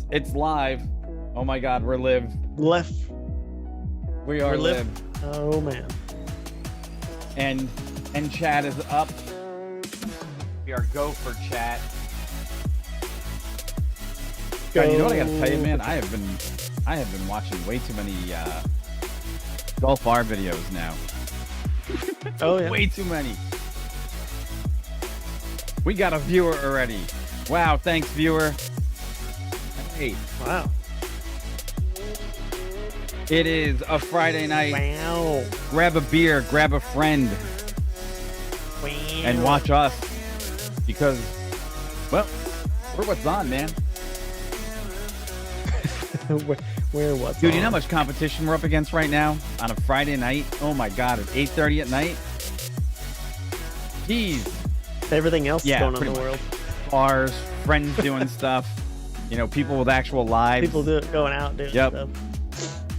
It's live. Oh my God, we're live. Left. We are live. Oh man. And chat is up. We are go for chat. God, you know what I gotta tell you, man? I have been watching way too many Golf R videos now. Oh yeah. Way too many. We got a viewer already. Wow, thanks, viewer. Hey. Wow. It is a Friday night. Wow. Grab a beer, grab a friend, Wow. and watch us. Because, well, we're what's on, man. Where what's Dude, on? you know how much competition we're up against right now on a Friday night? Oh my God, at 8:30 at night? Jeez. Everything else Yeah, is going on in pretty the world. Bars, friends doing stuff. You know, people with actual lives. People going out doing Yep. stuff.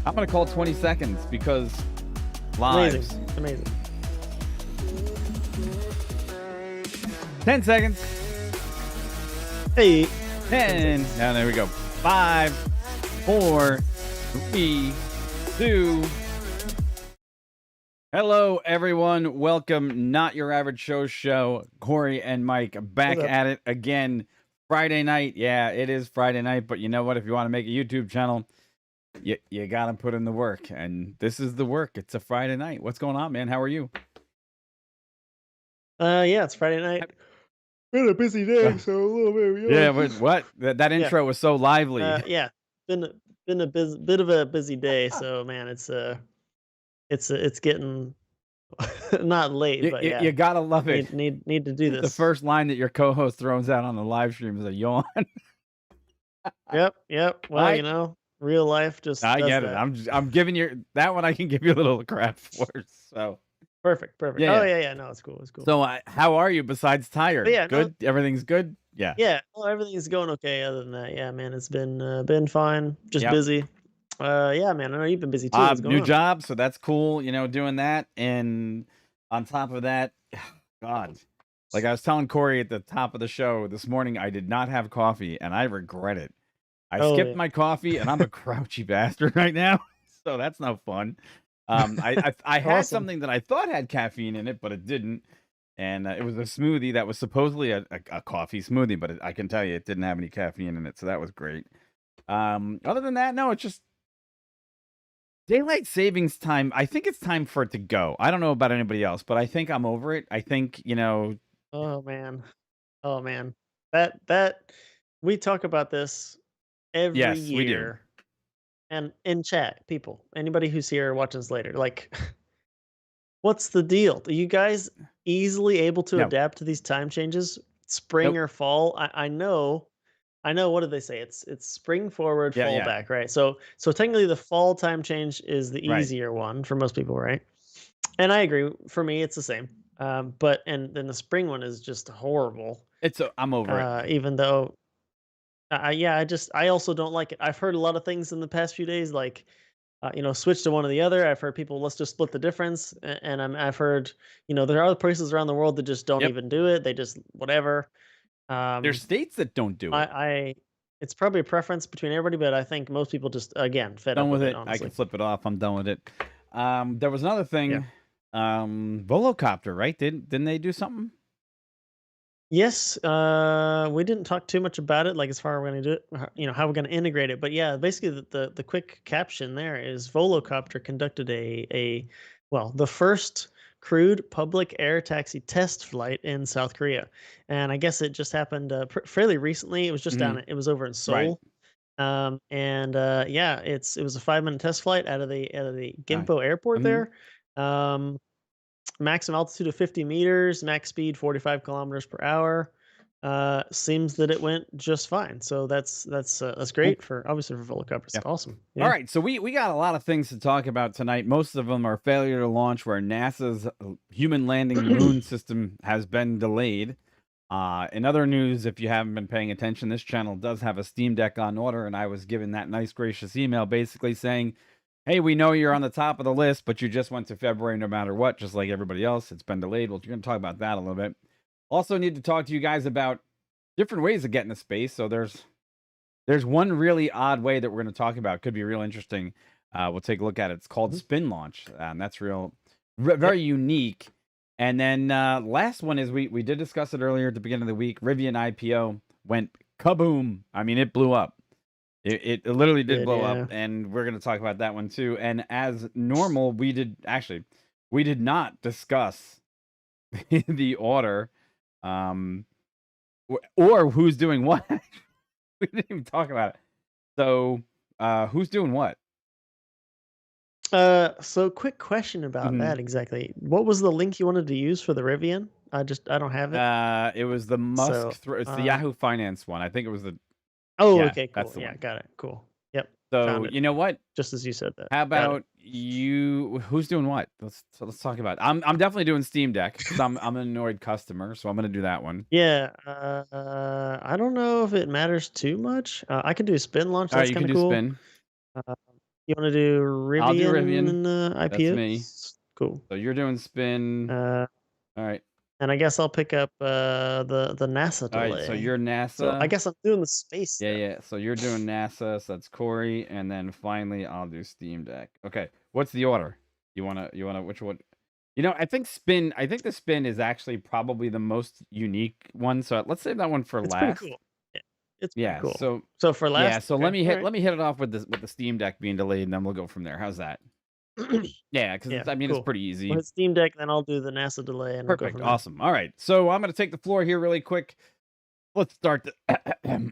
I'm going to call 20 seconds because lives. Amazing. 10 seconds. Hey. 10. Now, there we go. 5, 4, 3, 2. Hello, everyone. Welcome. Not Your Average Show. Corey and Mike back at it again. Friday night. Yeah, it is Friday night. But you know what? If you want to make a YouTube channel, you got to put in the work. And this is the work. It's a Friday night. What's going on, man? How are you? Yeah, it's Friday night. Been a busy day, so a little bit. Yeah, but what? That intro was so lively. Yeah, been a bit of a busy day. So man, it's getting not late, but yeah, you gotta love it. Need to do this. The first line that your co-host throws out on the live stream is a yawn. Yep. Well, you know, real life just. I does get it. that. I'm giving you that one. I can give you a little crap for. So perfect. Yeah, Yeah. No, it's cool. So how are you besides tired? But yeah, good. Everything's good. Yeah. Yeah. Well, everything's going okay. Other than that, yeah, man, it's been fine. Just busy. Yeah, man. I know you've been busy too. What's going New on? job, so that's cool. You know, doing that, and on top of that, God, like I was telling Corey at the top of the show this morning, I did not have coffee, and I regret it. I skipped my coffee, and I'm a grouchy bastard right now, so that's no fun. I had something that I thought had caffeine in it, but it didn't, and it was a smoothie that was supposedly a coffee smoothie, but I can tell you it didn't have any caffeine in it, so that was great. Other than that, no, it's just daylight savings time. I think it's time for it to go. I don't know about anybody else, but I think I'm over it. I think, you know. Oh man. That we talk about this every Yes, year. we do. And in chat, people, anybody who's here watching this later, like, what's the deal? Are you guys easily able to adapt to these time changes? Spring or fall? I know. What did they say? It's spring forward, fall back, right? So technically, the fall time change is the easier one for most people, right? And I agree. For me, it's the same. But then the spring one is just horrible. I'm over it. Even though, I also don't like it. I've heard a lot of things in the past few days, like, switch to one or the other. I've heard people, let's just split the difference. And I've heard, there are other places around the world that just don't even do it. They just whatever. There's states that don't do it. It's probably a preference between everybody, but I think most people just, again, fed up with it. Honestly. I can flip it off. I'm done with it. There was another thing. Volocopter, right? Didn't they do something? Yes. We didn't talk too much about it, like as far as we're going to do it, how we're going to integrate it. But yeah, basically the quick caption there is Volocopter conducted the first crewed public air taxi test flight in South Korea, and I guess it just happened fairly recently. It was just it was over in Seoul, it was a 5-minute test flight out of the Gimpo airport there. Maximum altitude of 50 meters, max speed 45 kilometers per hour. Seems that it went just fine. So that's great for Volocopter. It's awesome. Yeah. All right, so we got a lot of things to talk about tonight. Most of them are failure to launch, where NASA's human landing moon system has been delayed. In other news, if you haven't been paying attention, this channel does have a Steam Deck on order, and I was given that nice, gracious email basically saying, hey, we know you're on the top of the list, but you just went to February no matter what, just like everybody else. It's been delayed. Well, you're going to talk about that a little bit. Also need to talk to you guys about different ways of getting to space. So there's There's one really odd way that we're going to talk about. Could be real interesting. We'll take a look at it. It's called SpinLaunch, and that's very unique. And then last one is we did discuss it earlier at the beginning of the week. Rivian IPO went kaboom. I mean, it blew up. It literally did blow up, and we're going to talk about that one too. And as normal, we did not discuss the order, or who's doing what. We didn't even talk about it. So, who's doing what? So quick question about that exactly. What was the link you wanted to use for the Rivian? I don't have it. It was the Musk. So, It's the Yahoo Finance one. I think it was the. Oh, Yeah, okay, cool. that's the Yeah, one. got it. Cool. Yep. So Found it. you know what? Just as you said that. How Got it. about you? Who's doing what? Let's talk about it. I'm definitely doing Steam Deck because I'm an annoyed customer, so I'm gonna do that one. Yeah. I don't know if it matters too much. I can do SpinLaunch. All right, That's you kind can of do cool. Spin. You want to do Rivian? I'll do Rivian. And That's IPO? me. Cool. So you're doing Spin. All right. And I guess I'll pick up the NASA delay. All right. So you're NASA. So I guess I'm doing the space. Yeah, yeah. So you're doing NASA. So that's Corey, and then finally I'll do Steam Deck. Okay. What's the order? You wanna which one? You know, I think the Spin is actually probably the most unique one. So let's save that one for It's last. pretty cool. Yeah, it's pretty cool. So for last. Yeah. So let me hit it off with the Steam Deck being delayed, and then we'll go from there. How's that? Yeah, because I mean it's pretty easy. With Steam Deck, then I'll do the NASA delay and Perfect. We'll go from Awesome. All right. So I'm going to take the floor here really quick. Let's start. Yeah,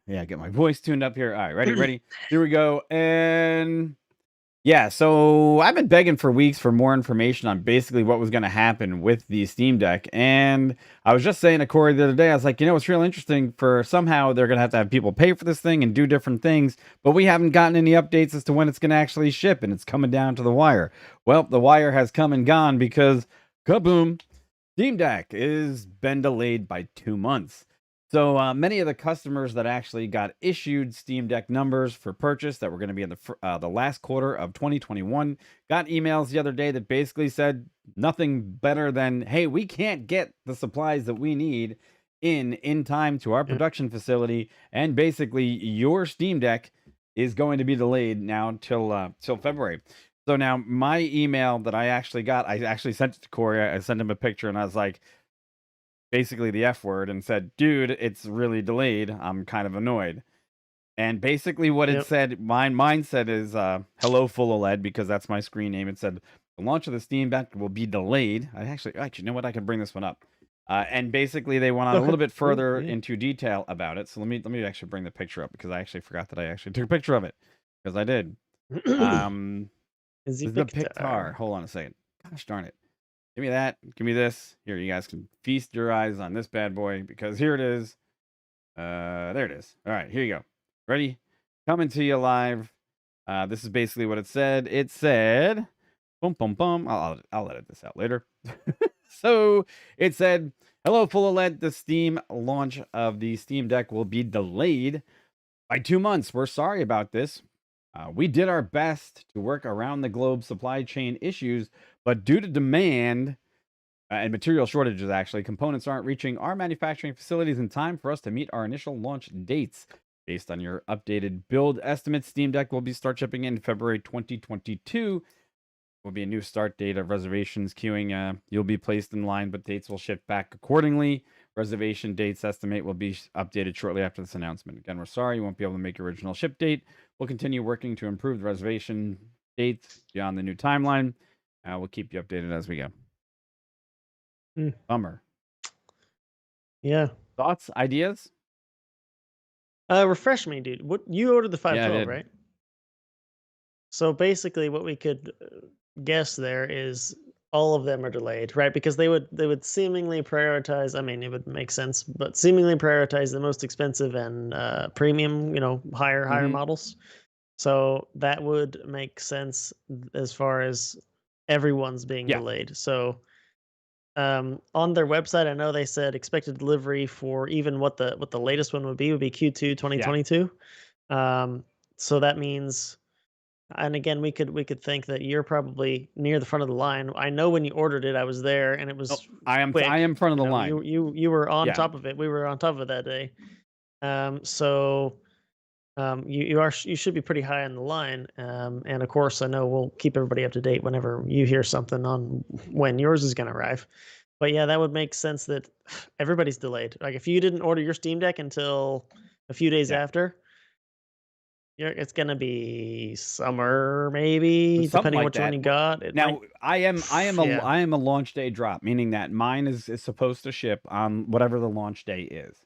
get my voice tuned up here. All right. Ready? Here we go. And yeah, so I've been begging for weeks for more information on basically what was going to happen with the Steam Deck. And I was just saying to Corey the other day, I was like, it's real interesting for somehow they're going to have people pay for this thing and do different things. But we haven't gotten any updates as to when it's going to actually ship, and it's coming down to the wire. Well, the wire has come and gone because kaboom, Steam Deck is been delayed by 2 months. So many of the customers that actually got issued Steam Deck numbers for purchase that were going to be in the last quarter of 2021 got emails the other day that basically said nothing better than, hey, we can't get the supplies that we need in time to our production facility, and basically your Steam Deck is going to be delayed now till February. So now my email that I actually sent it to Corey. I sent him a picture, and I was like, basically the F word, and said, dude, it's really delayed. I'm kind of annoyed. And basically what it said, mine said is, hello, full OLED, because that's my screen name. It said, the launch of the Steam Deck will be delayed. Actually, you know what? I can bring this one up. And basically they went on a little bit further into detail about it. So let me actually bring the picture up, because I actually forgot that I actually took a picture of it, because I did. Is the Pictar. Hold on a second. Gosh darn it. Give me that. Give me this. Here, you guys can feast your eyes on this bad boy, because here it is. There it is. All right, here you go. Ready? Coming to you live. This is basically what it said. It said, boom, boom, boom. I'll edit this out later. So it said, hello, full OLED. The Steam launch of the Steam Deck will be delayed by 2 months. We're sorry about this. We did our best to work around the globe supply chain issues, but due to demand and material shortages, actually, components aren't reaching our manufacturing facilities in time for us to meet our initial launch dates. Based on your updated build estimates, Steam Deck will start shipping in February 2022. Will be a new start date of reservations queuing. You'll be placed in line, but dates will shift back accordingly. Reservation dates estimate will be updated shortly after this announcement. Again, we're sorry you won't be able to make your original ship date. We'll continue working to improve the reservation dates beyond the new timeline. We'll keep you updated as we go. Bummer. Yeah. Thoughts? Ideas? Refresh me, dude. What you ordered the 512, right? So basically, what we could guess there is all of them are delayed, right? Because they would seemingly prioritize. I mean, it would make sense, but seemingly prioritize the most expensive and premium, higher models. So that would make sense as far as everyone's being delayed. So on their website, I know they said expected delivery for even what the latest one would be Q2 2022. So that means, and again, we could think that you're probably near the front of the line. I know when you ordered it, I was there, and it was. I am front of the line. You were on top of it. We were on top of it that day. So You should be pretty high on the line, and of course, I know we'll keep everybody up to date whenever you hear something on when yours is going to arrive. But yeah, that would make sense that everybody's delayed. Like if you didn't order your Steam Deck until a few days Yeah. after, it's going to be summer, maybe, Something depending on like which one that. you got. It might, Now, yeah, I am a launch day drop, meaning that mine is supposed to ship on whatever the launch day is.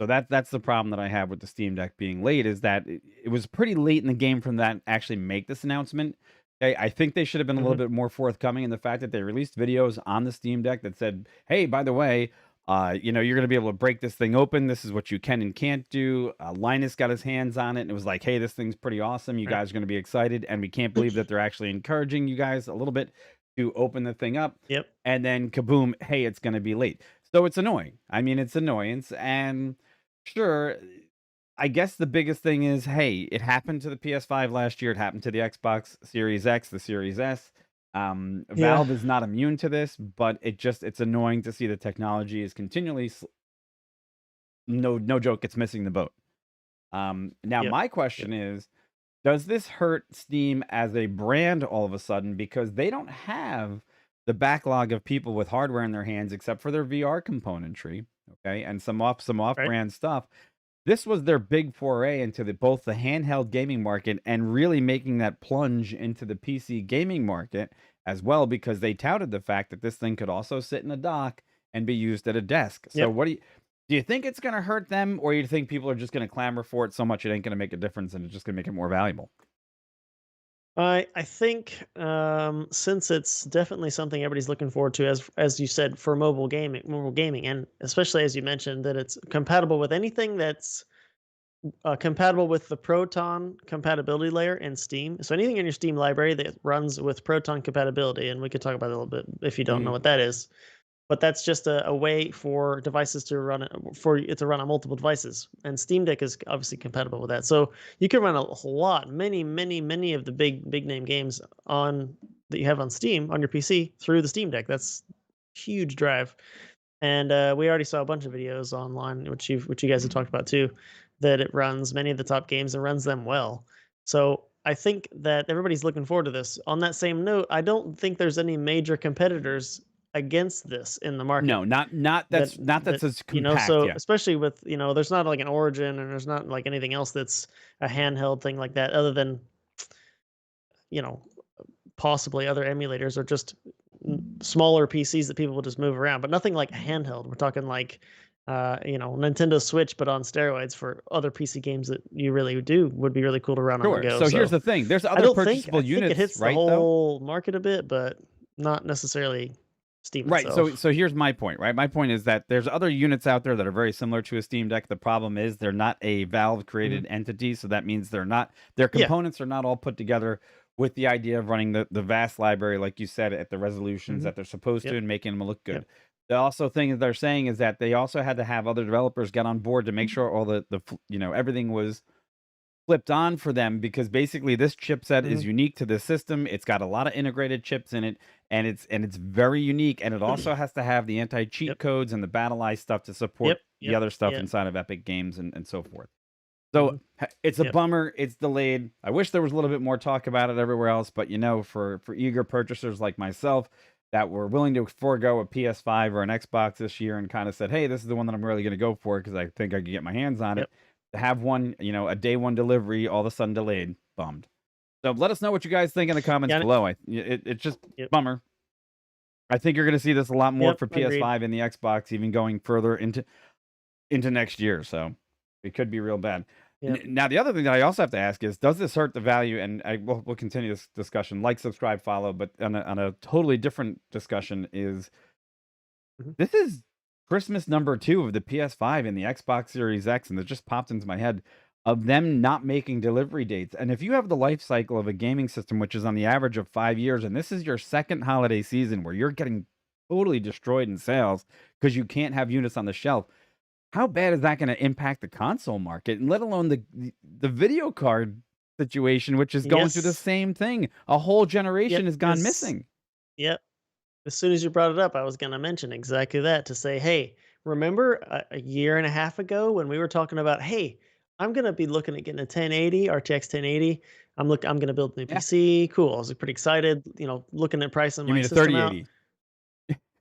So that's the problem that I have with the Steam Deck being late is that it was pretty late in the game from that actually make this announcement. Okay, I think they should have been a little hmm bit more forthcoming in the fact that they released videos on the Steam Deck that said, "Hey, by the way, you're going to be able to break this thing open. This is what you can and can't do." Linus got his hands on it and it was like, "Hey, this thing's pretty awesome. You right, guys are going to be excited, and we can't believe that they're actually encouraging you guys a little bit to open the thing up." yep, And then kaboom, hey, it's going to be late. So it's annoying. I mean, it's annoyance. And sure, I guess the biggest thing is, hey, it happened to the PS5 last year. It happened to the Xbox Series X, the Series S. yeah, Valve is not immune to this, but it's annoying to see the technology is continually no joke, it's missing the boat. Now yep, my yep. question is, does this hurt Steam as a brand all of a sudden because they don't have the backlog of people with hardware in their hands except for their VR componentry, okay, and some off Right, brand stuff. This was their big foray into both the handheld gaming market and really making that plunge into the PC gaming market as well because they touted the fact that this thing could also sit in a dock and be used at a desk. So yep. what do you think it's going to hurt them, or you think people are just going to clamor for it so much it ain't going to make a difference and it's just going to make it more valuable? I think since it's definitely something everybody's looking forward to, as you said, for mobile gaming, and especially as you mentioned that it's compatible with anything that's compatible with the Proton compatibility layer in Steam. So anything in your Steam library that runs with Proton compatibility, and we could talk about it a little bit if you don't know Mhm. what that is. But that's just a way for devices to run it for it to run on multiple devices, and Steam Deck is obviously compatible with that. So you can run a whole lot, many of the big name games on that you have on Steam on your PC through the Steam Deck. That's huge drive, and we already saw a bunch of videos online, which you guys have talked about too, that it runs many of the top games and runs them well. So I think that everybody's looking forward to this. On that same note, I don't think there's any major competitors against this in the market No, not that that's as compact, so yeah. especially with there's not like an Origin and there's not like anything else that's a handheld thing like that other than you know possibly other emulators or just smaller PCs that people will just move around, but nothing like a handheld. We're talking like, Nintendo Switch, but on steroids for other PC games that you really would be really cool to run on the Sure. go. So here's So the thing, there's I other don't think purchasable I think it units, hits the right, though? whole market a bit, but not necessarily Steam Right, so itself. here's my point, right? My point is that there's other units out there that are very similar to a Steam Deck. The problem is they're not a Valve Mhm. created entity, so that means their Yeah. components are not all put together with the idea of running the vast library, like you said, at the resolutions hmm that they're supposed to Yep. and making them look Yep. good. The also thing that they're saying is that they also had to have other developers get on board to make sure all everything was flipped on for them because basically this chipset hmm is unique to this system. It's got a lot of integrated chips in it, and it's very unique. And it also has to have the anti-cheat Yep. codes and the BattleEye stuff to support Yep. the Yep. other stuff Yep. inside of Epic Games and so forth. So hmm it's a Yep. bummer. It's delayed. I wish there was a little bit more talk about it everywhere else, but for eager purchasers like myself that were willing to forego a PS5 or an Xbox this year and kind of said, "Hey, this is the one that I'm really going to go for because I think I can get my hands on it." Yep. To have one, a day one delivery, all of a sudden delayed, bummed. So let us know what you guys think in the comments Yeah. below. It's just Yep. bummer. I think you're going to see this a lot more Yep. for Agreed. PS5 and the Xbox, even going further into next year. So it could be real bad. Yep. Now, the other thing that I also have to ask is, does this hurt the value? And we'll continue this discussion. Like, subscribe, follow. But on a totally different discussion is Mhm. this is Christmas number 2 of the PS5 and the Xbox Series X, and it just popped into my head of them not making delivery dates. And if you have the life cycle of a gaming system, which is on the average of 5 years, and this is your second holiday season where you're getting totally destroyed in sales because you can't have units on the shelf, how bad is that gonna impact the console market, and let alone the video card situation, which is going through the Yes. same thing? A whole generation Yep. has gone missing. Yep. As soon as you brought it up, I was going to mention exactly that to say, hey, remember a year and a half ago when we were talking about, hey, I'm gonna be looking at getting a 1080 RTX 1080. I'm gonna build a new Yeah. PC. Cool. I was pretty excited. You know, looking at pricing You my mean a system out. 3080?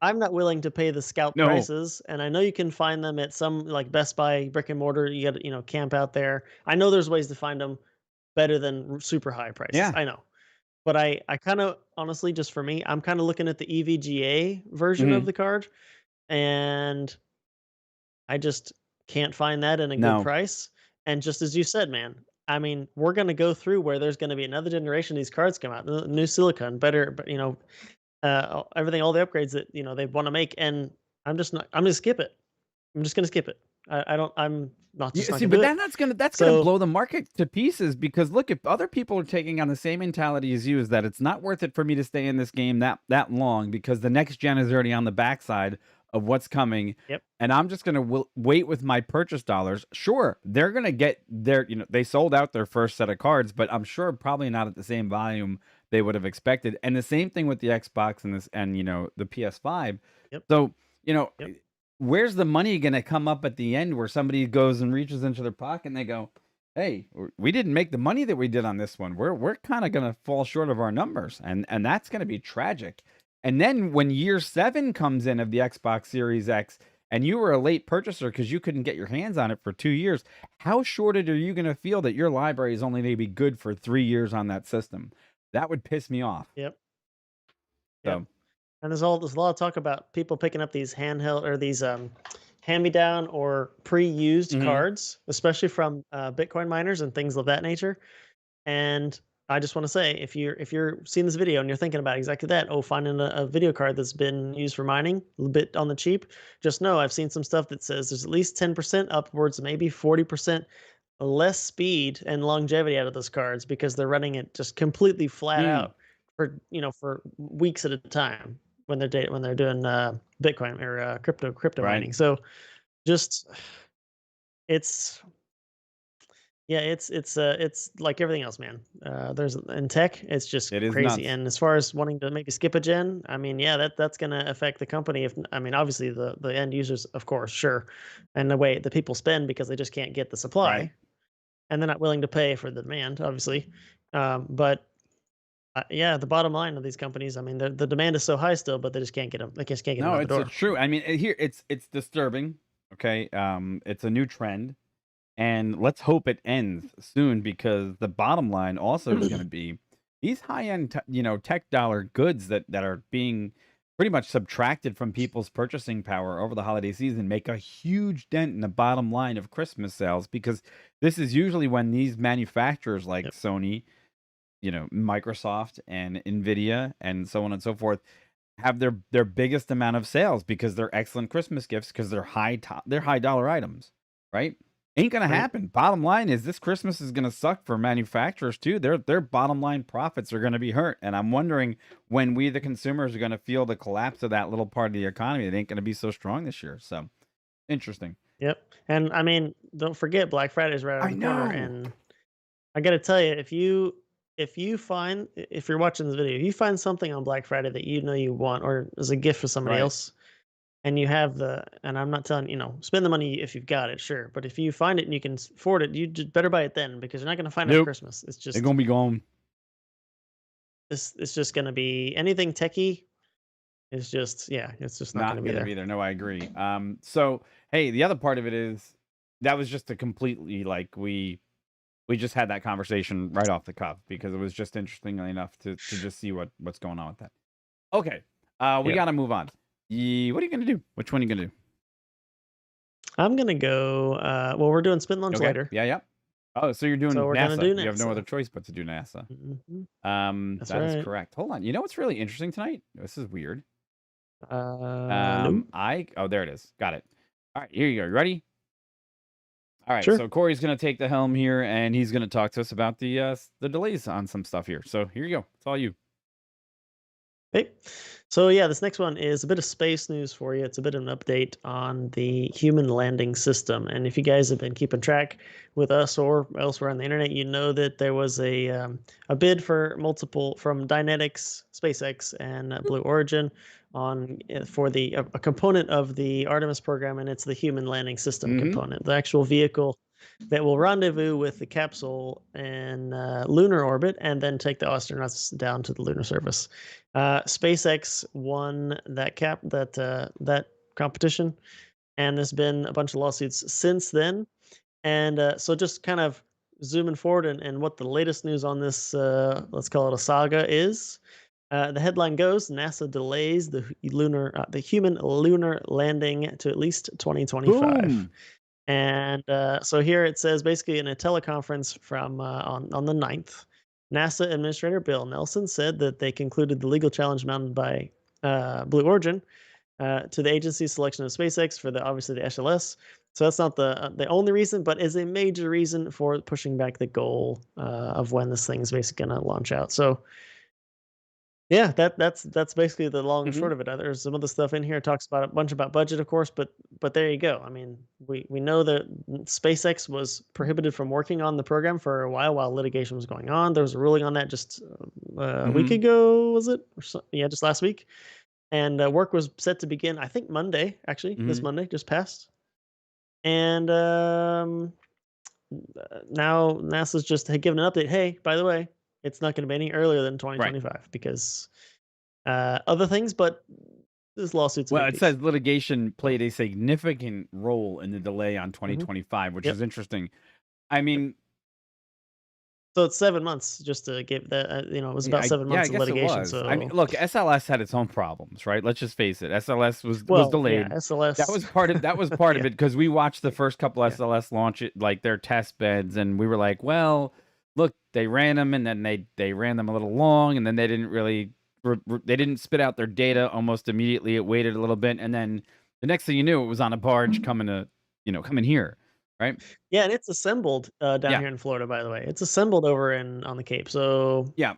I'm not willing to pay the scalp No. prices, and I know you can find them at some like Best Buy brick and mortar. You got to camp out there. I know there's ways to find them better than super high prices. Yeah. I know, but I kind of honestly, just for me, I'm kind of looking at the EVGA version of Mhm. the card, and I just can't find that in a good No. price. And just as you said, man, I mean, we're gonna go through where there's gonna be another generation of these cards come out, new silicon, better, but everything, all the upgrades that they want to make, and I'm just not. I'm gonna skip it. I'm just gonna skip it. I don't. I'm not Yeah, just not see, gonna but do then it. that's gonna So blow the market to pieces because look, if other people are taking on the same mentality as you, is that it's not worth it for me to stay in this game that long because the next gen is already on the backside of what's coming, yep, and I'm just gonna wait with my purchase dollars. Sure, they're gonna get their, they sold out their first set of cards, but I'm sure probably not at the same volume they would have expected. And the same thing with the Xbox and the PS5. yep, So yep, where's the money going to come up at the end where somebody goes and reaches into their pocket and they go, "Hey, we didn't make the money that we did on this one. We're kind of going to fall short of our numbers." And that's going to be tragic. And then when year 7 comes in of the Xbox Series X and you were a late purchaser because you couldn't get your hands on it for 2 years, how shorted are you going to feel that your library is only going to be good for 3 years on that system? That would piss me off. yep, yep. So, And there's a lot of talk about people picking up these handheld or these hand-me-down or pre-used mhm, cards, especially from Bitcoin miners and things of that nature. And I just want to say, if you're seeing this video and you're thinking about exactly that, oh, finding a video card that's been used for mining, a little bit on the cheap, just know I've seen some stuff that says there's at least 10% upwards, maybe 40% less speed and longevity out of those cards because they're running it just completely flat mm, out for weeks at a time when they're doing Bitcoin or crypto right? mining. So just it's yeah, it's like everything else, man. There's in tech, it's just It is crazy. nuts. And as far as wanting to maybe skip a gen, I mean, yeah, that's gonna affect the company. If I mean, obviously the end users, of course, sure, and the way the people spend because they just can't get the Right? supply, and they're not willing to pay for the demand, obviously. But yeah, the bottom line of these companies, I mean, the demand is so high still, but they just can't get them. They just can't get them No, out the it's door. true. I mean, here it's disturbing. Okay, it's a new trend, and let's hope it ends soon because the bottom line also is going to be these high end, tech dollar goods that are being pretty much subtracted from people's purchasing power over the holiday season make a huge dent in the bottom line of Christmas sales because this is usually when these manufacturers like Yep. Sony, Microsoft and Nvidia and so on and so forth have their biggest amount of sales because they're excellent Christmas gifts because they're high dollar items, right? Ain't gonna Right. happen. Bottom line is this Christmas is gonna suck for manufacturers too. Their bottom line profits are gonna be hurt, and I'm wondering when we the consumers are gonna feel the collapse of that little part of the economy. It ain't gonna be so strong this year. So interesting. Yep. And I mean, don't forget Black Friday's right around I the corner, know, and I gotta tell you, if you're watching this video, if you find something on Black Friday that you know you want or as a gift for somebody right? else, and you have and I'm not telling spend the money if you've got it, sure, but if you find it and you can afford it, you just better buy it then because you're not gonna find it for Nope, Christmas. they're gonna be gone. It's just gonna be anything techie is just yeah, it's just not gonna Not be gonna there. be there. No, I agree. So hey, the other part of it is that was just a completely like we just had that conversation right off the cuff because it was just interestingly enough to just see what's going on with that. Okay, we Yep. got to move on. What are you gonna do? Which one are you gonna do? I'm gonna go. Well, we're doing spin lunch Okay, later, yeah, yeah. Oh, so you're so doing we're gonna NASA. do You have no other NASA. choice but to do NASA. That's That is right. correct. Hold on. You know what's really interesting tonight? This is weird. No. Oh, there it is. Got it. All right, here you go. You ready? All right, Sure. so Corey's going to take the helm here, and he's going to talk to us about the delays on some stuff here. So here you go. It's all you. Okay. So yeah, this next one is a bit of space news for you. It's a bit of an update on the human landing system. And if you guys have been keeping track with us or elsewhere on the internet, you know that there was a bid for multiple from Dynetics, SpaceX, and Blue Origin on for a component of the Artemis program, and it's the human landing system Mm-hmm. component, the actual vehicle. that will rendezvous with the capsule in lunar orbit and then take the astronauts down to the lunar surface. SpaceX won that competition, and there's been a bunch of lawsuits since then. And so just kind of zooming forward and what the latest news on this, let's call it a saga, is. The headline goes: NASA delays the human lunar landing to at least 2025. Boom. And so here it says, basically in a teleconference from on the 9th, NASA Administrator Bill Nelson said that they concluded the legal challenge mounted by Blue Origin to the agency's selection of SpaceX for obviously the SLS. So that's not the only reason, but is a major reason for pushing back the goal of when this thing's basically going to launch out. So yeah, that's basically the long and Mhm. short of it. There's some other stuff in here talks about a bunch about budget, of course, but there you go. I mean, we know that SpaceX was prohibited from working on the program for a while litigation was going on. There was a ruling on that just a week Mhm. ago, was it? Yeah, just last week. And work was set to begin, I think Monday, actually, this Mhm. Monday just passed. And now NASA's just had given an update. Hey, by the way, it's not going to be any earlier than Right. 2025 because other things, but this lawsuit's a Well, big it piece. says litigation So, played a significant role in the delay on mhm, 2025, which yep, is interesting. I yep. mean, So it's 7 months just to give that. It was about seven yeah, I months of guess it litigation. was. I mean, So, look, SLS had its own problems, right? Let's just face it. SLS was well, yeah, delayed. SLS. That was part of Yeah, it because we watched the first couple yeah, SLS launch it, like their test beds, and we were like, well, look, they ran them, and then they ran them a little long, and then they didn't really they didn't spit out their data almost immediately. It waited a little bit, and then the next thing you knew, it was on a barge coming here, right? yeah, and it's assembled down Yeah, here in Florida. By the way, it's assembled over in on the Cape. So yeah.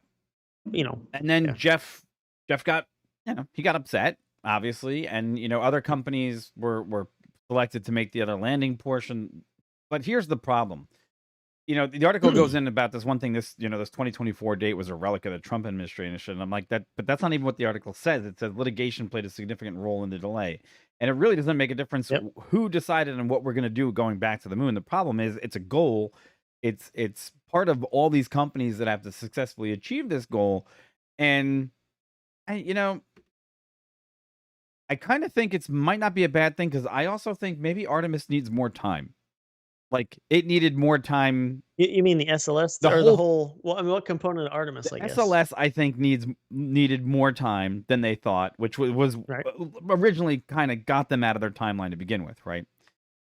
you know, And then yeah. Jeff got, he got upset, obviously, and other companies were selected to make the other landing portion. But here's the problem. The article goes in about this one thing, this 2024 date was a relic of the Trump administration. And I'm like, but that's not even what the article says. It says litigation played a significant role in the delay. And it really doesn't make a difference Yep. who decided and what we're going to do going back to the moon. The problem is it's a goal. It's part of all these companies that have to successfully achieve this goal. And I, I kind of think it's might not be a bad thing because I also think maybe Artemis needs more time. Like it needed more time. You mean the SLS The or the whole whole? Well, I mean, what component of the Artemis? I guess. SLS, I think, needed more time than they thought, which was Right. originally kind of got them out of their timeline to begin with, right?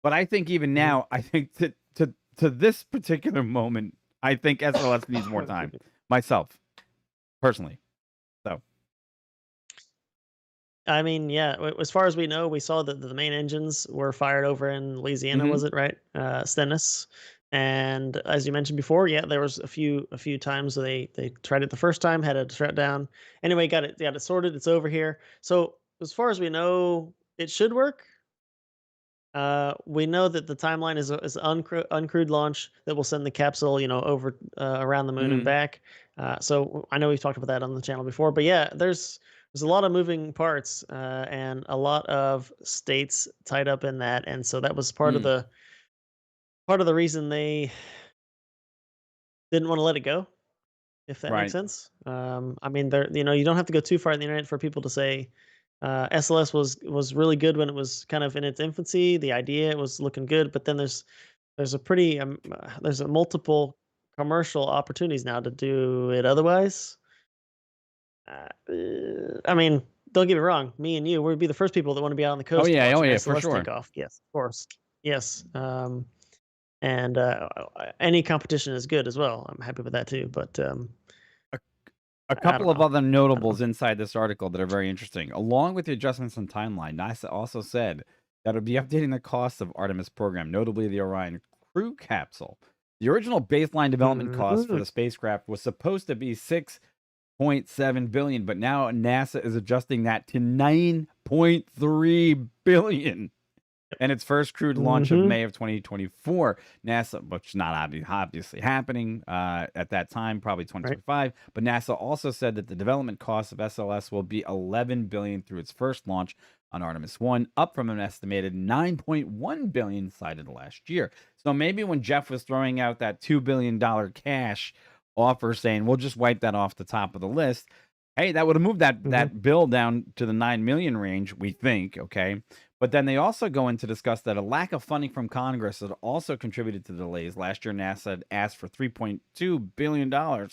But I think even Hmm. now, I think to this particular moment, I think SLS needs more Excuse time. me. Myself, personally. So, I mean, yeah. As far as we know, we saw that the main engines were fired over in Louisiana. mhm, Was it right? Stennis. And as you mentioned before, yeah, there was a few times where they tried it the first time, had a shutdown. Anyway, got it sorted. It's over here. So as far as we know, it should work. We know that the timeline is uncrewed launch that will send the capsule, over around the moon and mhm, back. So I know we've talked about that on the channel before, but yeah, there's a lot of moving parts and a lot of states tied up in that, and so that was mm, part of the reason they didn't want to let it go, if that makes right. sense. I mean, you don't have to go too far in the internet for people to say SLS was really good when it was kind of in its infancy. The idea was looking good, but then there's a multiple commercial opportunities now to do it otherwise. I mean, don't get me wrong. Me and you, we'd be the first people that want to be out on the coast Oh watching yeah, for SLS take sure. off. Yes, of course. Yes. And any competition is good as well. I'm happy with that too. But A I don't couple of know. other I don't know. notables inside this article that are very interesting. Along with the adjustments in timeline, NASA also said that it'll be updating the cost of Artemis program, notably the Orion crew capsule. The original baseline development cost for Mhm. the spacecraft was supposed to be 6.7 billion, but now NASA is adjusting that to 9.3 billion. And its first crewed launch of Mhm. May of 2024. NASA, which is not obviously happening at that time, probably Right. 2025. But NASA also said that the development cost of SLS will be 11 billion through its first launch, on Artemis 1, up from an estimated 9.1 billion cited last year. So maybe when Jeff was throwing out that $2 billion cash offer saying we'll just wipe that off the top of the list, hey, that would have moved Mm-hmm. that bill down to the 9 million range, we think, okay? But then they also go in to discuss that a lack of funding from Congress had also contributed to the delays. Last year, NASA had asked for $3.2 billion to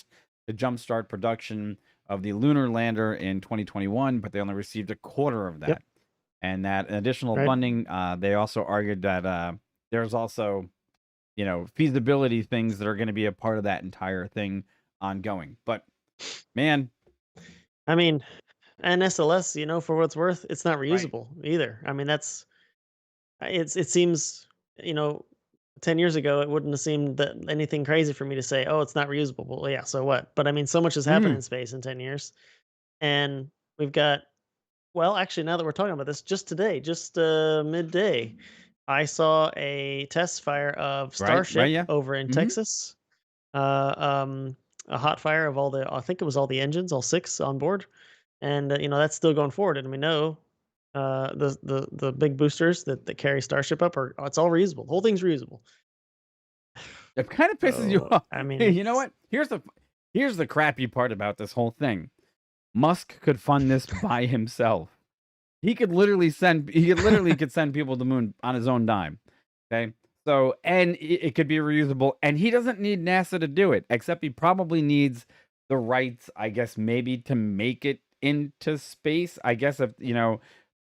jumpstart production of the lunar lander in 2021, but they only received a quarter of that. Yep. And that additional Right. funding, they also argued that there's also, feasibility things that are going to be a part of that entire thing ongoing. But man, I mean, and SLS, for what it's worth, it's not right. reusable either. I mean, it seems, 10 years ago, it wouldn't have seemed that anything crazy for me to say, oh, it's not reusable. Well, yeah, so what? But I mean, so much has happened in space in 10 years. And we've got, well, actually, now that we're talking about this, just today, just midday, I saw a test fire of Right, Starship yeah. over in Mhm. Texas. A hot fire of I think it was all the engines, all 6 on board. And, that's still going forward. And we know the big boosters that carry Starship up it's all reusable. The whole thing's reusable. It kind of pisses you So, off. I mean, You know it's what? Here's the crappy part about this whole thing. Musk could fund this by himself. He could literally send people to the moon on his own dime. Okay? So, and it could be reusable, and he doesn't need NASA to do it, except he probably needs the rights, I guess, maybe to make it into space. I guess if,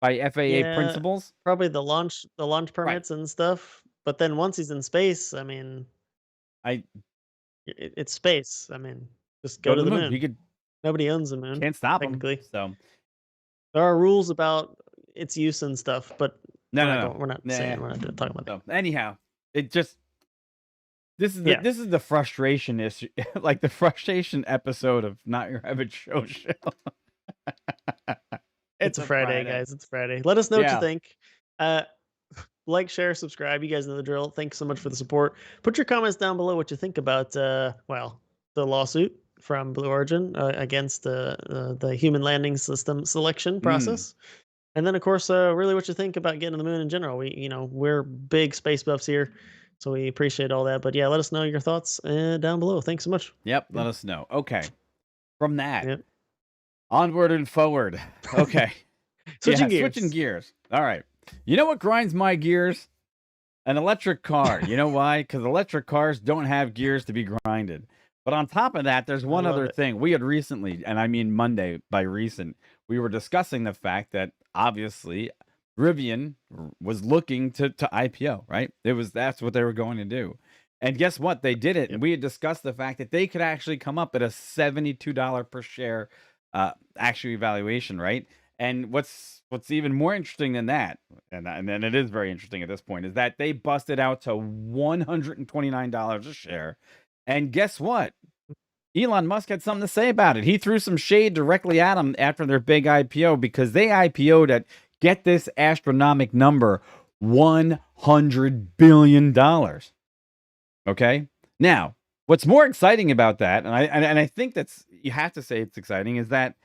by FAA yeah, principles. probably the launch Right. permits and stuff. But then once he's in space, I mean, I it's space. I mean, just go go to to the the moon. He moon. could Nobody owns the moon, can't stop him. technically. So, There are rules about its use and stuff, but no, no, no. we're not Nah. talking about that. So, anyhow, it just Yeah. this is the frustration issue, like the frustration episode of Not Your Average Show. It's It's a a Friday, Friday. guys. It's Friday. Let us know what you Yeah. think. Uh, like, share, subscribe. You guys know the drill. Thanks so much for the support. Put your comments down below what you think about, well, the lawsuit from Blue Origin against the human landing system selection Mm. process. And then, of course, really what you think about getting to the moon in general. We're big space buffs here, so we appreciate all that. But yeah, let us know your thoughts down below. Thanks so much. Yep. Yeah. Let us know. Okay. From that, Yep. onward and forward. Okay. Switching Switching gears. gears. All right. You know what grinds my gears? An electric car. You know why? Because electric cars don't have gears to be grinded. But on top of that, there's I one love other it. thing. We had recently, and I mean Monday by recent, we were discussing the fact that obviously Rivian was looking to IPO, right? That's what they were going to do. And guess what? They did it. Yep. And we had discussed the fact that they could actually come up at a $72 per share actual evaluation, right? And what's even more interesting than that, and then it is very interesting at this point, is that they busted out to $129 a share. And guess what? Elon Musk had something to say about it. He threw some shade directly at them after their big IPO because they IPO'd at, get this astronomical number, $100 billion. Okay? Now, what's more exciting about that, and I think you have to say it's exciting, is that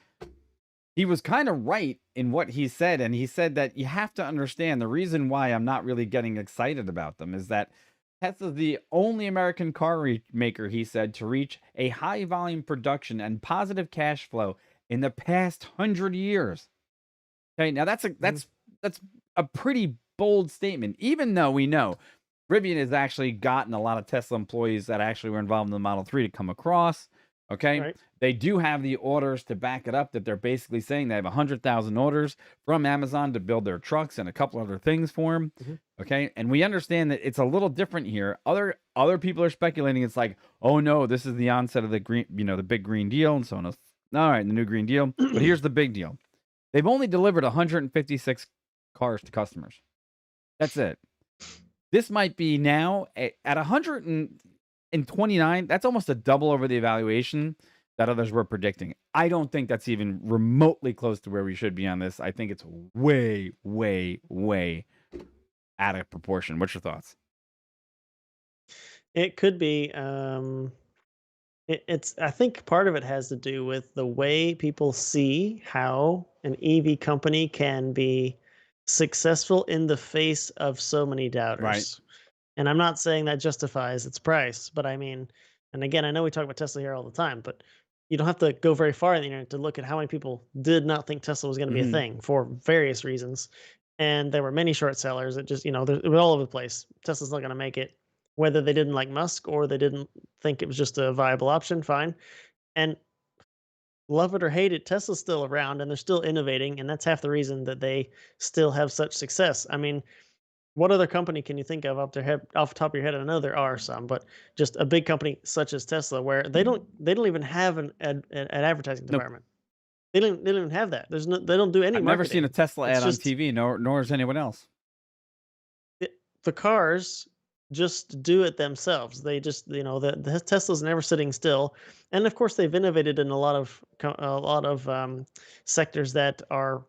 he was kind of right in what he said. And he said that you have to understand the reason why I'm not really getting excited about them is that Tesla's the only American car maker, he said, to reach a high volume production and positive cash flow in the past 100 years. Okay, now that's a pretty bold statement, even though we know Rivian has actually gotten a lot of Tesla employees that actually were involved in the Model 3 to come across. Okay. Right. They do have the orders to back it up, that they're basically saying they have 100,000 orders from Amazon to build their trucks and a couple other things for them. Mhm. Okay. And we understand that it's a little different here. Other people are speculating it's like, oh no, this is the onset of the green, the big Green Deal and so on. All right, the new Green Deal. But here's the big deal. They've only delivered 156 cars to customers. That's it. This might be now at 129. That's almost a double over the evaluation that others were predicting. I don't think that's even remotely close to where we should be on this. I think it's way, way, way out of proportion. What's your thoughts? It could be. It's. I think part of it has to do with the way people see how an EV company can be successful in the face of so many Right. doubters. And I'm not saying that justifies its price, but I mean, and again, I know we talk about Tesla here all the time, but you don't have to go very far in the internet to look at how many people did not think Tesla was going to be a Hmm. thing for various reasons. And there were many short sellers that just, it was all over the place. Tesla's not going to make it, whether they didn't like Musk or they didn't think it was just a viable option, fine. And love it or hate it, Tesla's still around and they're still innovating. And that's half the reason that they still have such success. I mean, what other company can you think of off the top of your head? I know there are some, but just a big company such as Tesla, where they don't even have an advertising Nope. department. They don't even have that. They don't do any I've never seen a marketing. Tesla It's ad on just TV, nor has anyone else. the cars just do it themselves. They just the Tesla's never sitting still, and of course they've innovated in a lot of sectors that are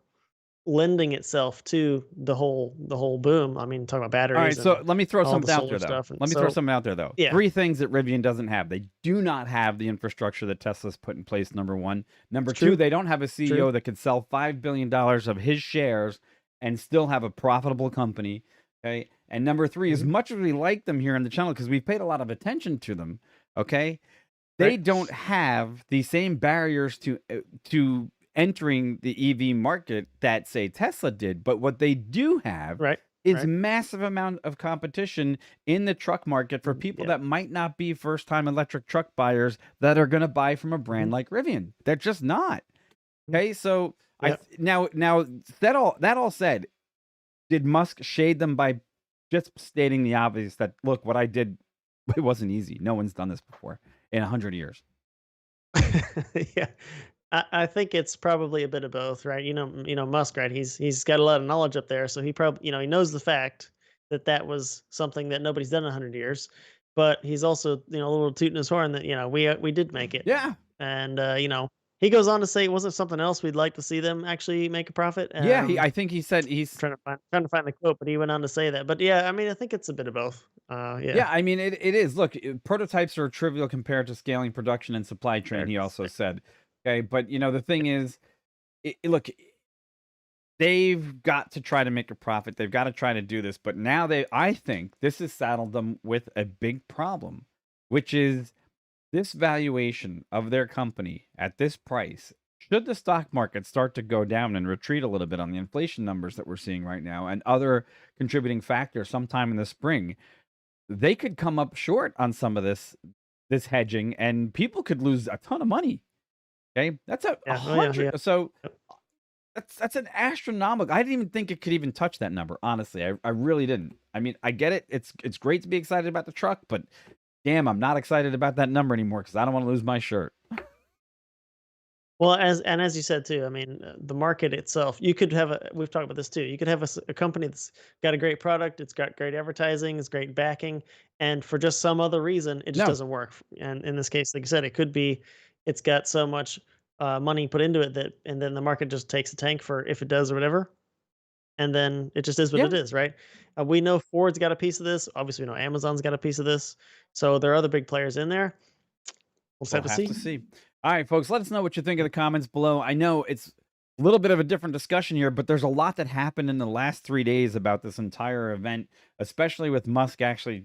lending itself to the whole boom. I mean, talking about All right, batteries so and let me throw all the something out solar there, though. stuff, and Let me throw so something out there, though. yeah. 3 things that Rivian doesn't have. They do not have the infrastructure that Tesla's put in place, number 1. Number It's 2, true. they don't have a CEO True. that could sell $5 billion of his shares and still have a profitable company, okay? And number 3, as Mhm. much as we like them here on the channel, because we've paid a lot of attention to them, okay? They Right. don't have the same barriers to entering the EV market that, say, Tesla did, but what they do have Right. is Right. massive amount of competition in the truck market for Mhm. people Yeah. that might not be first-time electric truck buyers that are gonna buy from a brand Mhm. like Rivian. They're just not. Mhm. Okay, so I Yeah. th now that all said, did Musk shade them by just stating the obvious that, "Look, what I did, it wasn't easy. No one's done this before in 100 years." Yeah. I think it's probably a bit of both, right? Musk, right? He's got a lot of knowledge up there, so he probably he knows the fact that that was something that nobody's done in 100 years, but he's also a little tooting his horn that we did make it, Yeah. and he goes on to say, was it something else we'd like to see them actually make a profit? Yeah, I think he said Trying to find the quote, but he went on to say that. But yeah, I mean, I think it's a bit of both. Yeah. yeah, I mean, it is. Look, prototypes are trivial compared to scaling production and supply chain, Fair. he also Fair. said. Okay, but the thing is, look, they've got to try to make a profit. They've got to try to do this, but now I think this has saddled them with a big problem, which is this valuation of their company at this price. Should the stock market start to go down and retreat a little bit on the inflation numbers that we're seeing right now and other contributing factors sometime in the spring, they could come up short on some of this hedging, and people could lose a ton of money. Okay, that's a Yeah. Oh yeah. hundred. Yeah. So Yep. that's an astronomical. I didn't even think it could even touch that number. Honestly, I really didn't. I mean, I get it. It's great to be excited about the truck, but damn, I'm not excited about that number anymore because I don't want to lose my shirt. Well, as you said too, I mean, the market itself, you could have we've talked about this too. You could have a company that's got a great product, it's got great advertising, it's great backing, and for just some other reason, it just No. doesn't work. And in this case, like you said, it could be it's got so much money put into it that, and then the market just takes a tank for if it does or whatever, and then it just is what Yeah. it is, right? We know Ford's got a piece of this. Obviously, we know Amazon's got a piece of this. So there are other big players in there. We'll just We'll have to have see. to see. All right, folks, let us know what you think in the comments below. I know it's a little bit of a different discussion here, but there's a lot that happened in the last 3 days about this entire event, especially with Musk actually,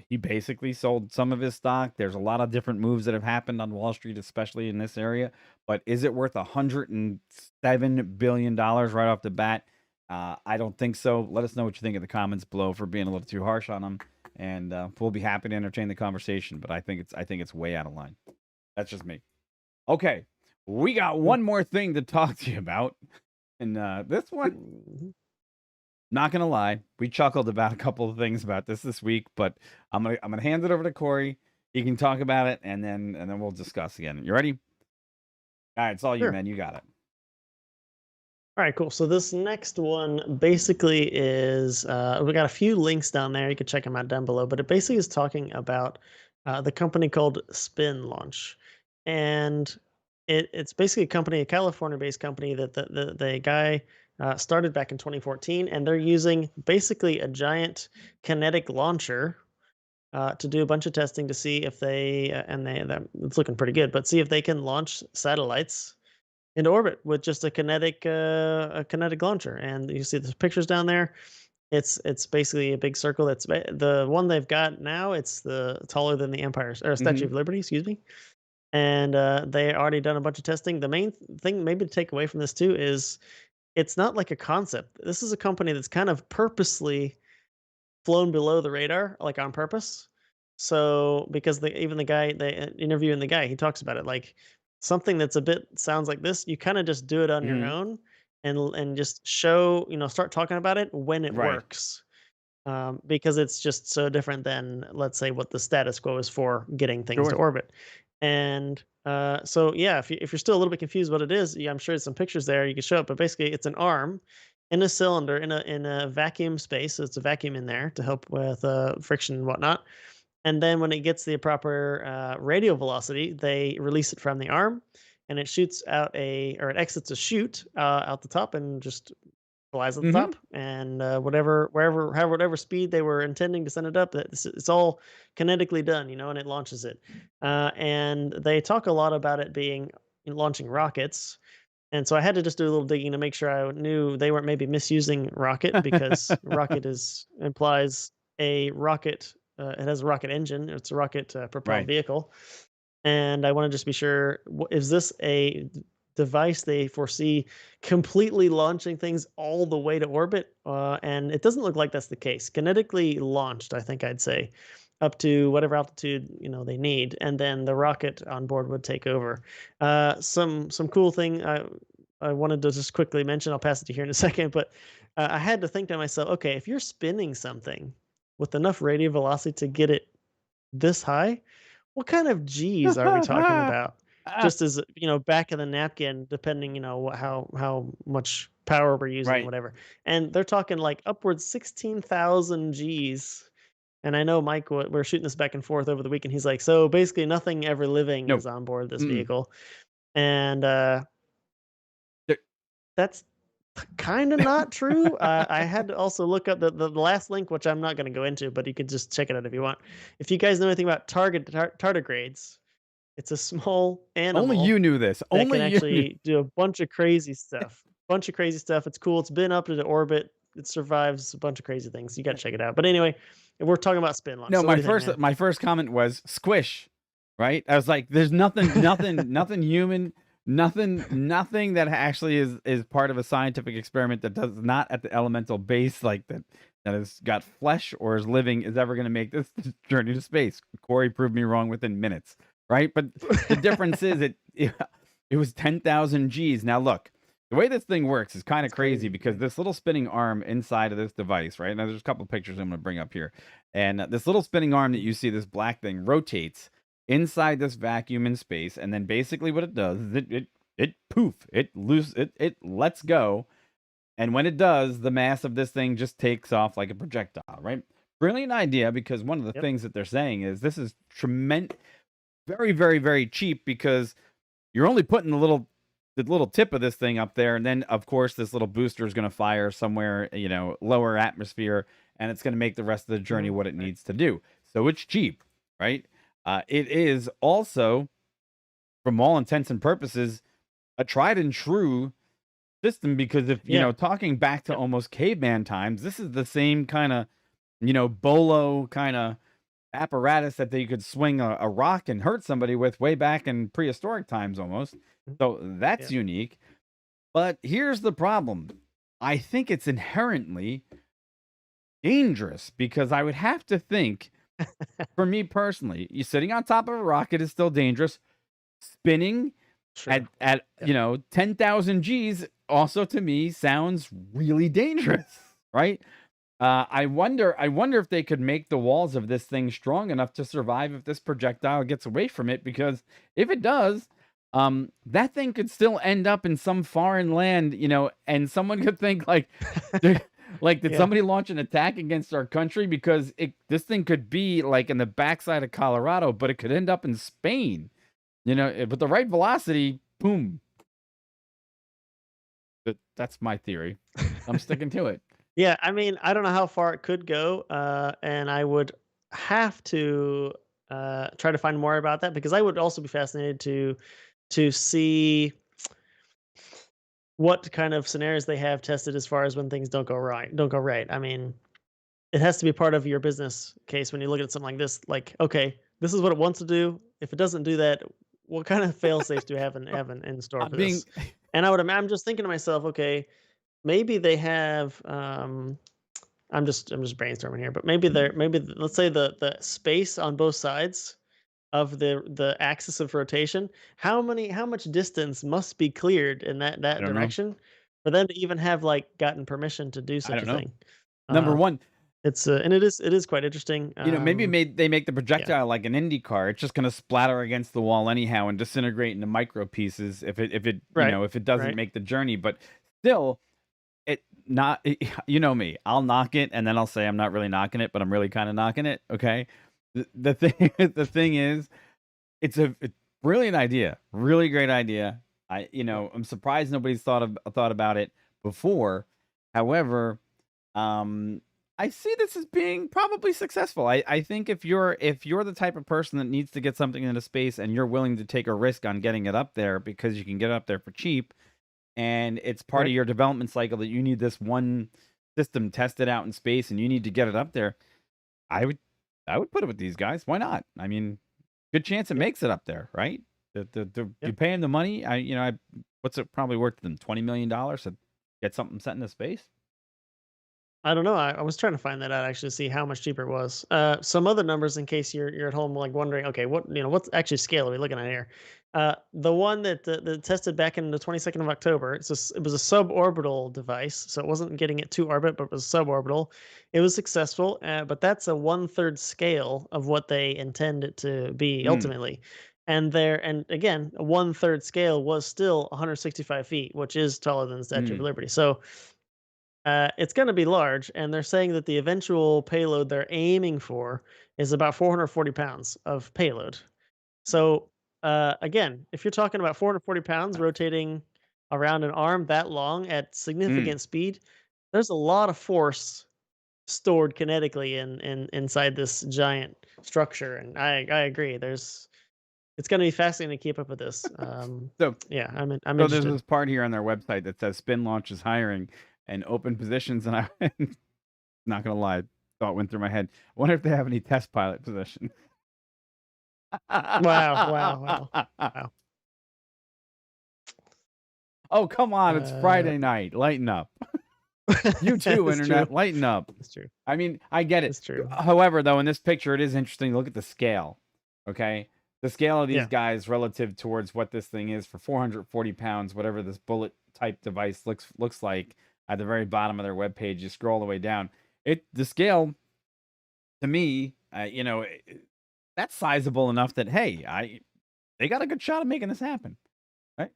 he basically sold some of his stock. There's a lot of different moves that have happened on Wall Street, especially in this area. But is it worth $107 billion right off the bat? I don't think so. Let us know what you think in the comments below for being a little too harsh on him. And we'll be happy to entertain the conversation, but I think it's way out of line. That's just me. Okay, we got one more thing to talk to you about, and this one, Mhm. not gonna lie, we chuckled about a couple of things about this week, but I'm gonna hand it over to Corey. He can talk about it, and then we'll discuss again. You ready? All right, it's all you, Sure. man. You got it. All right, cool. So this next one basically is we got a few links down there. You can check them out down below. But it basically is talking about the company called SpinLaunch, and it's basically a California-based company that the guy started back in 2014, and they're using basically a giant kinetic launcher to do a bunch of testing to see if it's looking pretty good, but see if they can launch satellites into orbit with just a kinetic launcher. And you see the pictures down there. It's basically a big circle. The one they've got now. It's the taller than the Empire or Statue Hmm. of Liberty, excuse me. And they already done a bunch of testing. The main thing, maybe to take away from this too, is it's not like a concept. This is a company that's kind of purposely flown below the radar, like on purpose. So because even the guy, they interviewing the guy, he talks about it like something that's a bit sounds like this. You kind of just do it on your Hmm. own and just show, start talking about it when it Right. works. Because it's just so different than, let's say, what the status quo is for getting things to Sure. orbit. And so, yeah, if you're still a little bit confused what it is, yeah, I'm sure there's some pictures there you can show it. But basically, it's an arm in a cylinder in a vacuum space. So it's a vacuum in there to help with friction and whatnot. And then when it gets the proper radio velocity, they release it from the arm, and it shoots out or it exits a chute out the top and just flies at the Hmm. top. And whatever speed they were intending to send it up, it's all kinetically done, and it launches it. And they talk a lot about it being launching rockets. And so I had to just do a little digging to make sure I knew they weren't maybe misusing rocket, because rocket is implies a rocket. It has a rocket engine. It's a rocket propelled Right. vehicle. And I want to just be sure: is this a device they foresee completely launching things all the way to orbit? And it doesn't look like that's the case. Kinetically launched, I think I'd say, up to whatever altitude they need, and then the rocket on board would take over. Some cool thing I wanted to just quickly mention. I'll pass it to you here in a second, but I had to think to myself, okay, if you're spinning something with enough radial velocity to get it this high, what kind of G's are we talking about? Ah, Just as, back of the napkin, depending, how much power we're using, right. whatever. And they're talking like upwards 16,000 G's. And I know Mike, we're shooting this back and forth over the weekend. He's like, so basically nothing ever living No. is on board this Mm-mm. vehicle. And There- that's kind of not true. I had to also look up the last link, which I'm not going to go into, but you could just check it out if you want. If you guys know anything about tardigrades, it's a small Only you animal knew this. that Only can you knew. actually do a bunch of crazy stuff. Bunch of crazy stuff. It's cool. It's been up into orbit. It survives a bunch of crazy things. You got to check it out. But anyway, we're talking about SpinLaunch. No, So what do you think, man? my first comment was squish, right? I was like, "There's nothing human, nothing that actually is part of a scientific experiment that does not at the elemental base like that has got flesh or is living is ever going to make this journey to space." Corey proved me wrong within minutes, right? But the difference is it was 10,000 G's. Now look, the way this thing works is kind of That's crazy crazy. because this little spinning arm inside of this device, right? Now there's a couple of pictures I'm going to bring up here. And this little spinning arm that Mhm. you see, this black thing, rotates inside this vacuum in space. And then basically what it does is it poof, it lets go. And when it does, the mass of this thing just takes off like a projectile, right? Brilliant idea, because one of the Yep. things that they're saying is this is tremendous, very, very, very cheap, because you're only putting the little tip of this thing up there, and then of course this little booster is going to fire somewhere, lower atmosphere, and it's going to make the rest of the journey Mhm. what it Right. needs to do. So it's cheap, right? It is also, from all intents and purposes, a tried and true system, because if Yeah. talking back to Yep. almost caveman times, this is the same kind of bolo kind of apparatus that they could swing a rock and hurt somebody with way back in prehistoric times almost. Mhm. So that's Yeah. unique. But here's the problem. I think it's inherently dangerous, because I would have to think, for me personally, you sitting on top of a rocket is still dangerous. Spinning at Sure. at Yep. 10,000 G's also to me sounds really dangerous, right? I wonder if they could make the walls of this thing strong enough to survive if this projectile gets away from it. Because if it does, that thing could still end up in some foreign land, and someone could think like, did- like, did Yeah. somebody launch an attack against our country? Because this thing could be like in the backside of Colorado, but it could end up in Spain. With the right velocity, boom. That's my theory. I'm sticking to it. Yeah, I mean, I don't know how far it could go, and I would have to try to find more about that, because I would also be fascinated to see. what kind of scenarios they have tested as far as when things don't go right. Don't go right. I mean, it has to be part of your business case when you look at something like this. Like, okay, this is what it wants to do. If it doesn't do that, what kind of fail safes do we have in store I'm for being this? And I'm just thinking to myself, okay, maybe they have. I'm just brainstorming here, but let's say the space on both sides of the axis of rotation, how much distance must be cleared in I that don't know. direction for them to even have like gotten permission to do I such don't a know. thing? Number Uh, one, it's and it is quite interesting. maybe they make the Yeah, projectile like an Indy car. It's just gonna splatter against the wall anyhow and disintegrate into micro pieces right, if it doesn't right. make the journey. But still, it not you know me. I'll knock it and then I'll say I'm not really knocking it, but I'm really kind of knocking it. Okay. The thing the thing is, it's a brilliant idea, really great idea. I'm surprised nobody's thought about it before. However, um, I see this as being probably successful. I think if you're the type of person that needs to get something into space and you're willing to take a risk on getting it up there because you can get it up there for cheap, and it's part of Right. your development cycle that you need this one system tested out in space and you need to get it up there, I would I would put it with these guys. Why not? I mean, good chance it Yep. makes it up there, right? You Yep. pay them the money. What's it probably worth to them? $20 million to get something sent into space. I don't know. I was trying to find that out actually to see how much cheaper it was. Some other numbers in case you're at home like wondering, okay, what's actually scale are we looking at here? The one that tested back in the 22nd of October, it was a suborbital device, so it wasn't getting it to orbit, but it was suborbital. It was successful, but that's a 1/3 scale of what they intend it to be Mm, ultimately. And again, a 1/3 scale was still 165 feet, which is taller than the Statue of mm, Liberty. So it's going to be large, and they're saying that the eventual payload they're aiming for is about 440 pounds of payload. So, again, if you're talking about 440 pounds rotating around an arm that long at mm. significant speed, there's a lot of force stored kinetically inside this giant structure. And I agree. It's going to be fascinating to keep up with this. So Yeah, I'm so there's interested. this part here on their website that says SpinLaunch is hiring and open positions, and I not gonna lie, thought went through my head. I wonder if they have any test pilot positions. Wow, wow, wow, wow. Oh, come on, it's Uh, Friday night. Lighten up. You too, it's true. internet, lighten up. It's true. I mean, I get it. It's true. However, though, in this picture, it is interesting to look at the scale. Okay, the scale of these Yeah. guys relative towards what this thing is for 440 pounds, whatever this bullet type device looks like at the very bottom of their webpage. You scroll all the way down. The scale to me, that's sizable enough that hey, they got a good shot of making this happen, right?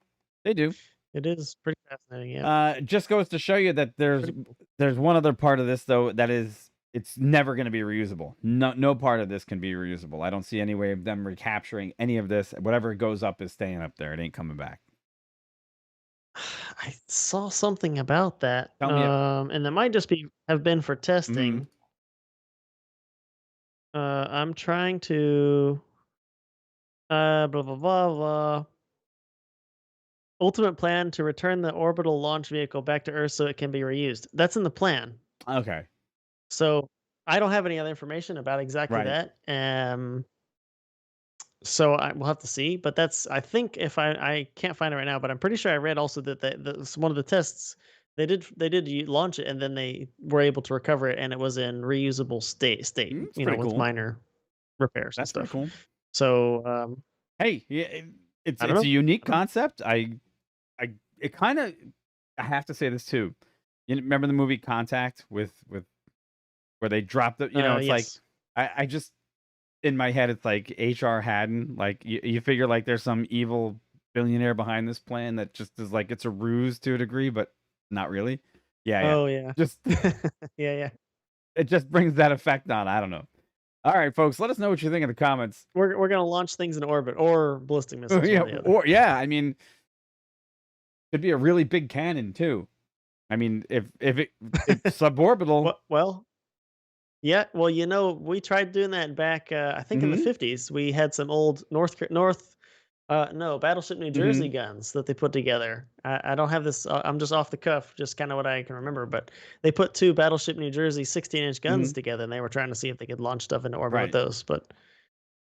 They do. It is pretty fascinating. Yeah. Just goes to show you that Pretty cool. there's one other part of this though that is it's never going to be reusable. No part of this can be reusable. I don't see any way of them recapturing any of this. Whatever goes up is staying up there. It ain't coming back. I saw something about that. Tell me. And that might just have been for Mm-hmm. testing. I'm trying to blah blah blah blah. Ultimate plan to return the orbital launch vehicle back to Earth so it can be reused. That's in the plan. Okay. So I don't have any other information about exactly Right. that. So I will have to see, but that's I think if I can't find it right now, but I'm pretty sure I read also that one of the tests they did launch it and then they were able to recover it and it was in reusable state, It's pretty with cool. minor repairs and That's pretty stuff. cool. So Hey, yeah, I don't it's a know. unique I don't know. concept. I it kind of I have to say this too. You remember the movie Contact with where they dropped the it's like Yes. I just in my head it's like HR Haddon, like you figure like there's some evil billionaire behind this plan that just is like it's a ruse to a degree, but not really. Yeah. Oh yeah. Just Yeah, yeah. it just brings that effect on. I don't know. All right, folks, let us know what you think in the comments. We're gonna launch things in orbit or ballistic missiles, Yeah, one or the other. or yeah, I mean, could be a really big cannon too. I mean, if it's suborbital. Well, yeah, well, we tried doing that back, I think in the Mhm. 50s. We had some old North No, Battleship New Mm-hmm. Jersey guns that they put together. I don't have this. I'm just off the cuff, just kind of what I can remember. But they put two Battleship New Jersey 16-inch guns Mm-hmm. together, and they were trying to see if they could launch stuff into orbit with Right. those. But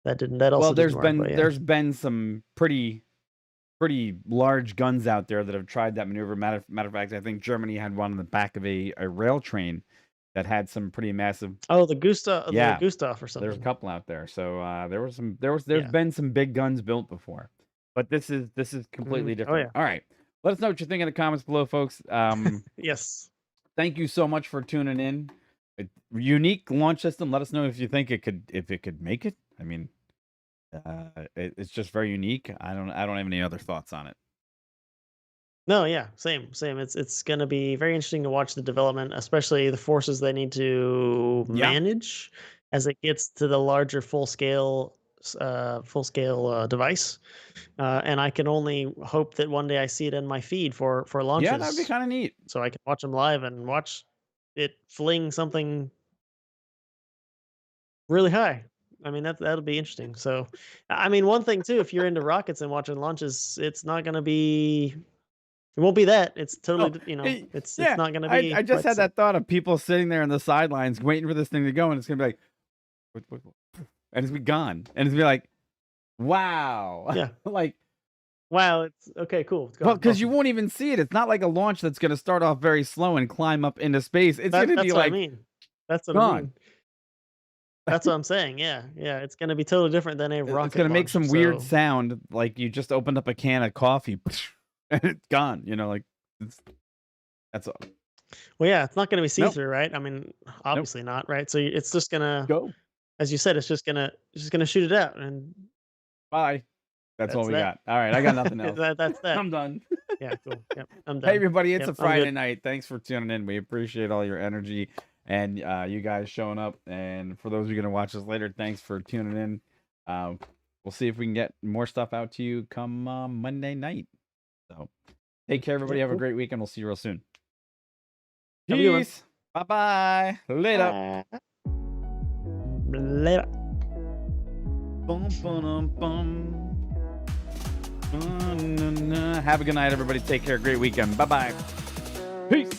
that didn't. That also Well, didn't work. But yeah. there's been some pretty large guns out there that have tried that maneuver. Matter of fact, I think Germany had one on the back of a rail train that had some pretty massive. Oh, the Gustav. Yeah. The Gustav or something. There's a couple out there. So there's been some big guns built before, but this is completely different. yeah. All right, let us know what you think in the comments below, folks. Yes. Thank you so much for tuning in. A unique launch system. Let us know if you think it could make it. I mean, it's just very unique. I don't have any other thoughts on it. No, yeah, same. It's going to be very interesting to watch the development, especially the forces they need to manage as it gets to the larger full scale device. And I can only hope that one day I see it in my feed for launches. Yeah, that'd be kind of neat. So I can watch them live and watch it fling something really high. I mean, that'll be interesting. So, I mean, one thing too, if you're into rockets and watching launches, it's not going to be. It won't be that. It's totally, it's not going to be. I just had that thought of people sitting there on the sidelines waiting for this thing to go, and it's going to be like, and it's be gone, and it's be like, wow, yeah, like, wow, it's okay, cool. Well, because you won't even see it. It's not like a launch that's going to start off very slow and climb up into space. It's going to be like, I mean, that's what I mean. That's what I'm saying. Yeah, it's going to be totally different than a rocket. It's going to make some weird sound, like you just opened up a can of coffee. And it's gone, like that's all. Well, yeah, it's not going to be see-through, right? I mean, obviously not, right? So it's just gonna go, as you said, it's just gonna shoot it out and bye. That's all we got. All right, I got nothing else. That's that. I'm done. Yeah, cool. Yep, I'm done. Hey, everybody, it's a Friday night. Thanks for tuning in. We appreciate all your energy and you guys showing up. And for those who are gonna watch us later, thanks for tuning in. We'll see if we can get more stuff out to you come Monday night. So take care, everybody. Have a great weekend. We'll see you real soon. Peace. Bye-bye. Later. Later. Bum, bum, bum. Have a good night, everybody. Take care. Great weekend. Bye-bye. Peace.